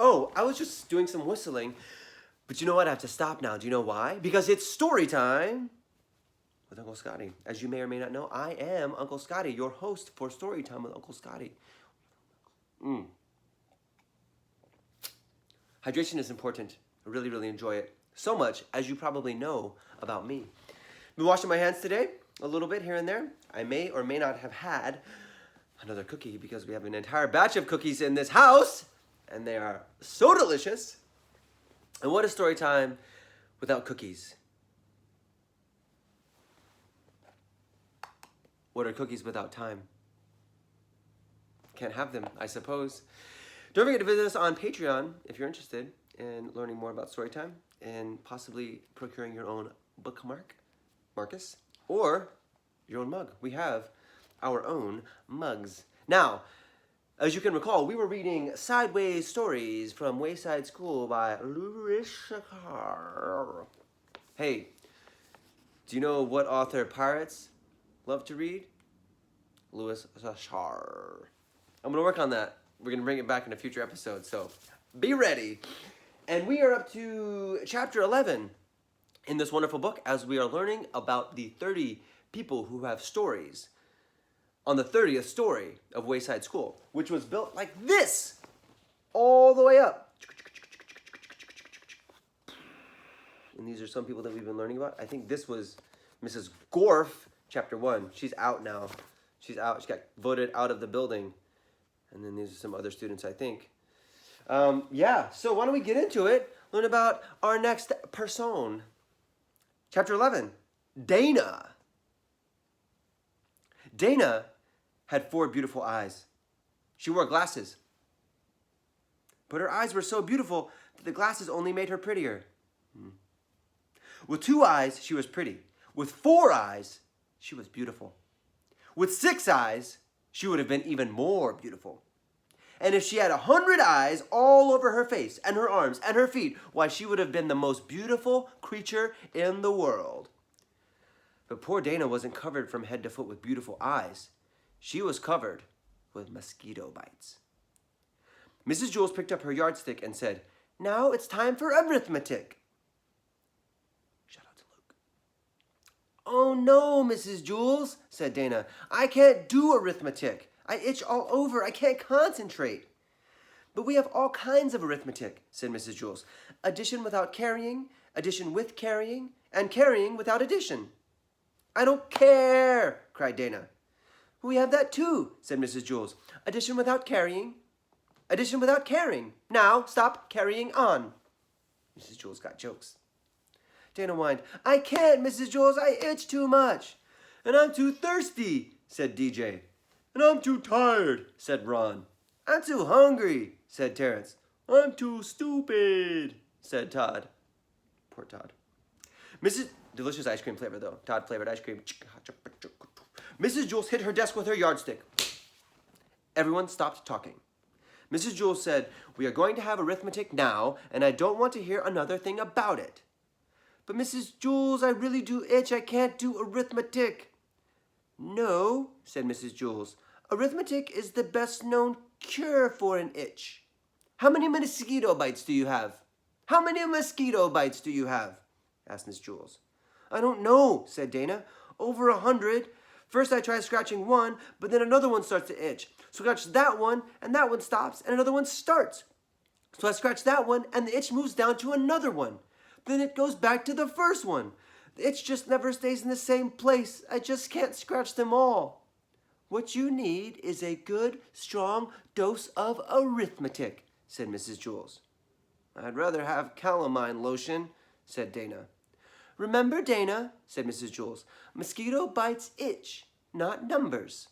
Oh, I was just doing some whistling. But you know what? I have to stop now. Do you know why? Because it's story time with Uncle Scotty. As you may or may not know, I am Uncle Scotty, your host for Storytime with Uncle Scotty. Hydration is important. I really, really enjoy it. So much, as you probably know about me. Been washing my hands today, a little bit here and there. I may or may not have had another cookie because we have an entire batch of cookies in this house, and they are so delicious. And what is story time without cookies? What are cookies without time? Can't have them, I suppose. Don't forget to visit us on Patreon if you're interested in learning more about Storytime and possibly procuring your own bookmark, Marcus, or your own mug. We have our own mugs. Now, as you can recall, we were reading Sideways Stories from Wayside School by Louis Shakar. Hey, do you know what author pirates love to read? Louis Shakar. I'm going to work on that. We're going to bring it back in a future episode, so be ready. And we are up to chapter 11 in this wonderful book as we are learning about the 30 people who have stories on the 30th story of Wayside School, which was built like this, all the way up. And these are some people that we've been learning about. I think this was Mrs. Gorf, chapter 1. She's out now. She's out. She got voted out of the building. And then these are some other students, I think. So why don't we get into it? Learn about our next person. Chapter 11, Dana. Dana had 4 beautiful eyes. She wore glasses. But her eyes were so beautiful that the glasses only made her prettier. With 2 eyes, she was pretty. With 4 eyes, she was beautiful. With 6 eyes, she would have been even more beautiful. And if she had 100 eyes all over her face and her arms and her feet, why, she would have been the most beautiful creature in the world. But poor Dana wasn't covered from head to foot with beautiful eyes. She was covered with mosquito bites. Mrs. Jules picked up her yardstick and said, "Now it's time for arithmetic." Shout out to Luke. "Oh no, Mrs. Jules," said Dana. "I can't do arithmetic. I itch all over. I can't concentrate." "But we have all kinds of arithmetic," said Mrs. Jules. "Addition without carrying, addition with carrying, and carrying without addition." "I don't care," cried Dana. "We have that too," said Mrs. Jules. "Addition without carrying, addition without caring. Now stop carrying on." Mrs. Jules got jokes. Dana whined, "I can't, Mrs. Jules. I itch too much." "And I'm too thirsty," said DJ. "And I'm too tired," said Ron. "I'm too hungry," said Terrence. "I'm too stupid," said Todd. Poor Todd. Delicious ice cream flavor, though. Todd flavored ice cream. Mrs. Jules hit her desk with her yardstick. Everyone stopped talking. Mrs. Jules said, "We are going to have arithmetic now, and I don't want to hear another thing about it." "But Mrs. Jules, I really do itch. I can't do arithmetic." "No," said Mrs. Jules. "Arithmetic is the best known cure for an itch. How many mosquito bites do you have?" "How many mosquito bites do you have?" asked Miss Jules. "I don't know," said Dana. "Over 100. First I try scratching one, but then another one starts to itch. So I scratch that one, and that one stops, and another one starts. So I scratch that one, and the itch moves down to another one. Then it goes back to the first one. The itch just never stays in the same place. I just can't scratch them all." "What you need is a good, strong dose of arithmetic," said Mrs. Jules. "I'd rather have calamine lotion," said Dana. "Remember, Dana," said Mrs. Jules, "mosquito bites itch, not numbers."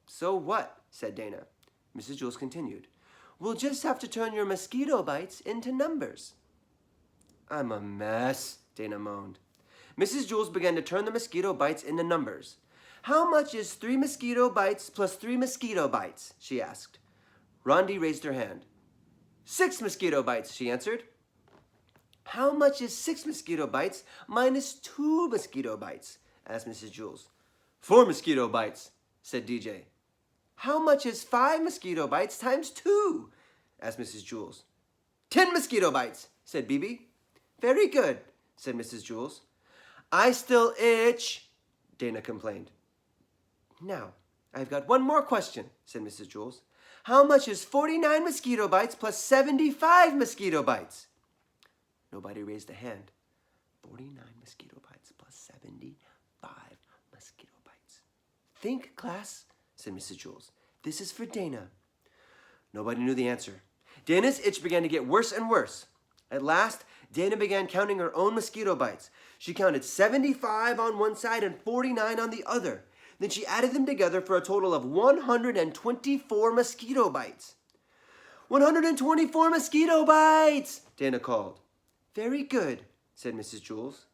"So what?" said Dana. Mrs. Jules continued, "We'll just have to turn your mosquito bites into numbers." "I'm a mess," Dana moaned. Mrs. Jules began to turn the mosquito bites into numbers. "How much is 3 mosquito bites plus 3 mosquito bites?" she asked. Rondi raised her hand. 6 mosquito bites, she answered. "How much is 6 mosquito bites minus 2 mosquito bites?" asked Mrs. Jules. 4 mosquito bites, said DJ. "How much is 5 mosquito bites times 2?" asked Mrs. Jules. 10 mosquito bites, said Bibi. Very good, said Mrs. Jules. I still itch, Dana complained. Now, I've got one more question, said Mrs. Jules. How much is 49 mosquito bites plus 75 mosquito bites? Nobody raised a hand. 49 mosquito bites plus 75 mosquito bites. Think, class, said Mrs. Jules. This is for Dana. Nobody knew the answer. Dana's itch began to get worse and worse. At last, Dana began counting her own mosquito bites. She counted 75 on one side and 49 on the other. Then she added them together for a total of 124 mosquito bites. 124 mosquito bites, Dana called. Very good, said Mrs. Jules.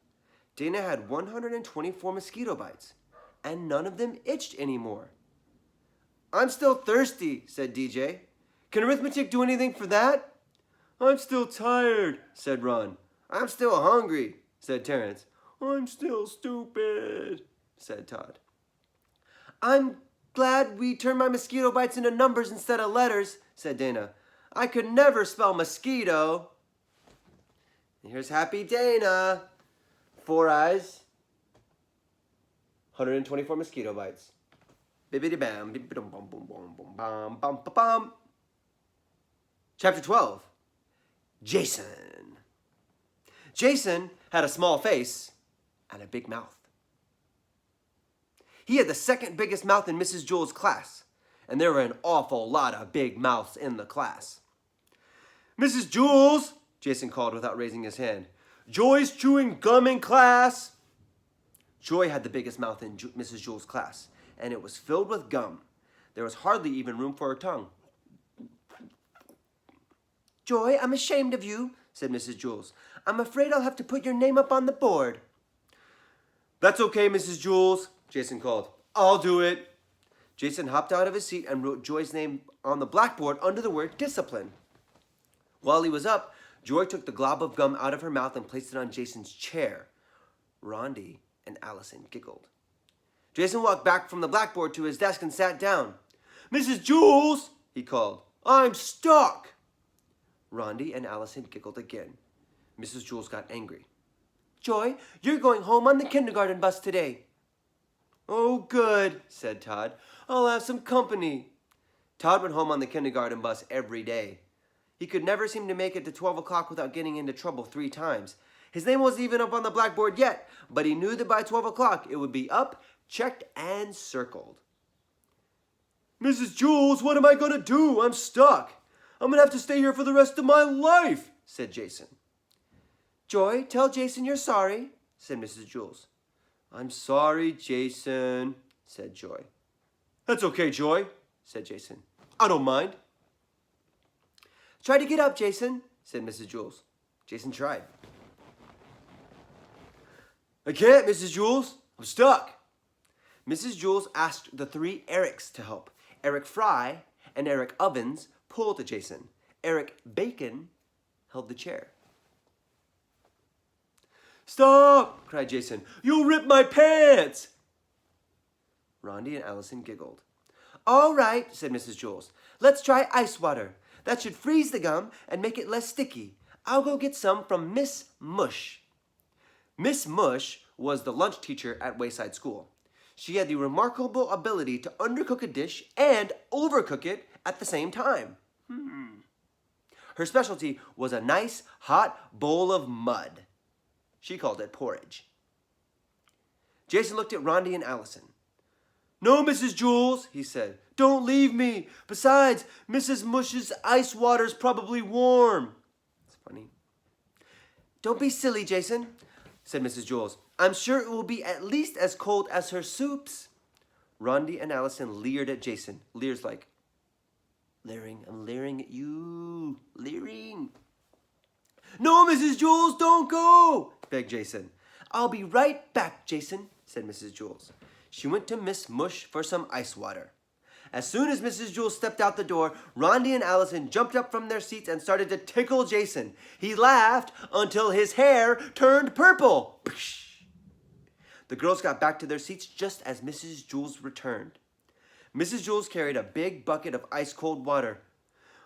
Dana had 124 mosquito bites, and none of them itched anymore. I'm still thirsty, said DJ. Can arithmetic do anything for that? I'm still tired, said Ron. I'm still hungry, said Terrence. I'm still stupid, said Todd. I'm glad we turned my mosquito bites into numbers instead of letters, said Dana. I could never spell mosquito. And here's Happy Dana. 4 eyes. 124 mosquito bites. Bibbidi-bam, bibbidi-bum-bum-bum-bum-bum-bum. Chapter 12. Jason. Jason had a small face and a big mouth. He had the second biggest mouth in Mrs. Jules' class, and there were an awful lot of big mouths in the class. Mrs. Jules, Jason called without raising his hand. Joy's chewing gum in class. Joy had the biggest mouth in Mrs. Jules' class, and it was filled with gum. There was hardly even room for her tongue. Joy, I'm ashamed of you, said Mrs. Jules. I'm afraid I'll have to put your name up on the board. That's okay, Mrs. Jules, Jason called. I'll do it. Jason hopped out of his seat and wrote Joy's name on the blackboard under the word discipline. While he was up, Joy took the glob of gum out of her mouth and placed it on Jason's chair. Rondi and Allison giggled. Jason walked back from the blackboard to his desk and sat down. Mrs. Jules, he called, I'm stuck. Rondi and Allison giggled again. Mrs. Jules got angry. Joy, you're going home on the kindergarten bus today. Oh, good, said Todd. I'll have some company. Todd went home on the kindergarten bus every day. He could never seem to make it to 12 o'clock without getting into trouble 3 times. His name wasn't even up on the blackboard yet, but he knew that by 12 o'clock it would be up, checked, and circled. Mrs. Jules, what am I going to do? I'm stuck. I'm going to have to stay here for the rest of my life, said Jason. Joy, tell Jason you're sorry, said Mrs. Jules. I'm sorry, Jason, said Joy. That's okay, Joy, said Jason. I don't mind. Try to get up, Jason, said Mrs. Jules. Jason tried. I can't, Mrs. Jules. I'm stuck. Mrs. Jules asked the 3 Erics to help. Eric Fry and Eric Ovens pulled Jason. Eric Bacon held the chair. Stop, cried Jason. You'll rip my pants. Rondi and Allison giggled. All right, said Mrs. Jules. Let's try ice water. That should freeze the gum and make it less sticky. I'll go get some from Miss Mush. Miss Mush was the lunch teacher at Wayside School. She had the remarkable ability to undercook a dish and overcook it at the same time. Her specialty was a nice, hot bowl of mud. She called it porridge. Jason looked at Rondi and Allison. No, Mrs. Jules, he said. Don't leave me. Besides, Mrs. Mush's ice water's probably warm. It's funny. Don't be silly, Jason, said Mrs. Jules. I'm sure it will be at least as cold as her soups. Rondi and Allison leered at Jason. Leers like, leering, I'm leering at you. Leering. No, Mrs. Jules, don't go, begged Jason. I'll be right back, Jason, said Mrs. Jules. She went to Miss Mush for some ice water. As soon as Mrs. Jules stepped out the door, Rondi and Allison jumped up from their seats and started to tickle Jason. He laughed until his hair turned purple. The girls got back to their seats just as Mrs. Jules returned. Mrs. Jules carried a big bucket of ice-cold water.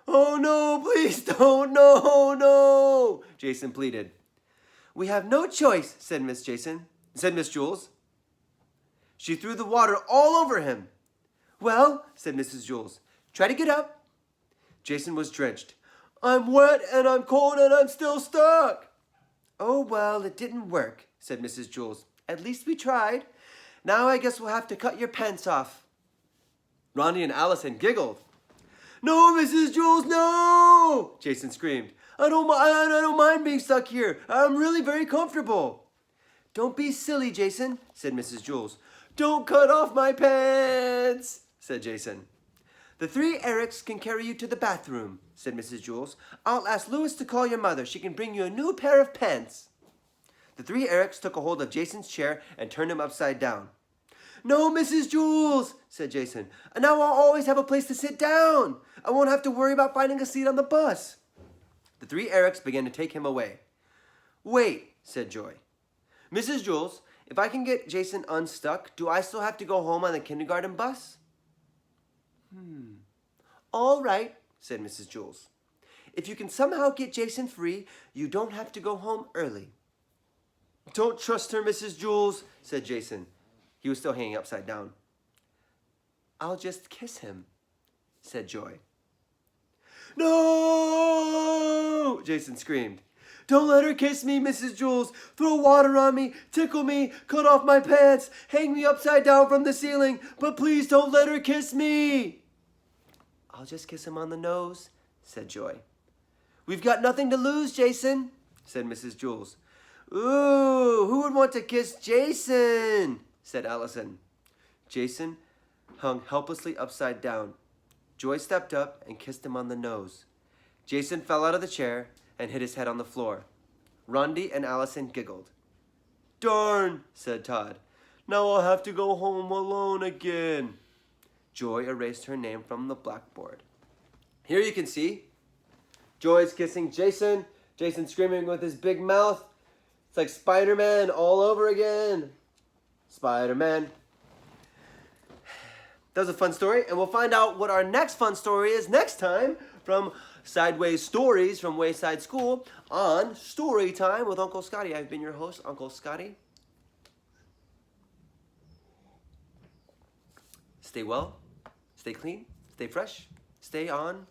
Oh no, please don't, no, Jason pleaded. We have no choice, said Miss Jules. She threw the water all over him. Well, said Mrs. Jules, try to get up. Jason was drenched. I'm wet and I'm cold and I'm still stuck. Oh, well, it didn't work, said Mrs. Jules. At least we tried. Now I guess we'll have to cut your pants off. Ronnie and Allison giggled. No, Mrs. Jules, no! Jason screamed. I don't mind being stuck here. I'm really very comfortable. Don't be silly, Jason, said Mrs. Jules. Don't cut off my pants, said Jason. The 3 Erics can carry you to the bathroom, said Mrs. Jules. I'll ask Louis to call your mother. She can bring you a new pair of pants. The 3 Erics took a hold of Jason's chair and turned him upside down. No, Mrs. Jules, said Jason. Now I'll always have a place to sit down. I won't have to worry about finding a seat on the bus. The 3 Erics began to take him away. Wait, said Joy. Mrs. Jules, if I can get Jason unstuck, do I still have to go home on the kindergarten bus? All right, said Mrs. Jules. If you can somehow get Jason free, you don't have to go home early. Don't trust her, Mrs. Jules, said Jason. He was still hanging upside down. I'll just kiss him, said Joy. No! Jason screamed. Don't let her kiss me, Mrs. Jules. Throw water on me, tickle me, cut off my pants, hang me upside down from the ceiling, but please don't let her kiss me. I'll just kiss him on the nose, said Joy. We've got nothing to lose, Jason, said Mrs. Jules. Ooh, who would want to kiss Jason? Said Allison. Jason hung helplessly upside down. Joy stepped up and kissed him on the nose. Jason fell out of the chair and hit his head on the floor. Rondi and Allison giggled. Darn, said Todd. Now I'll have to go home alone again. Joy erased her name from the blackboard. Here you can see Joy's kissing Jason. Jason screaming with his big mouth. It's like Spider-Man all over again. Spider-Man. That was a fun story, and we'll find out what our next fun story is next time from Sideways Stories from Wayside School on Storytime with Uncle Scotty. I've been your host, Uncle Scotty. Stay well, stay clean, stay fresh, stay on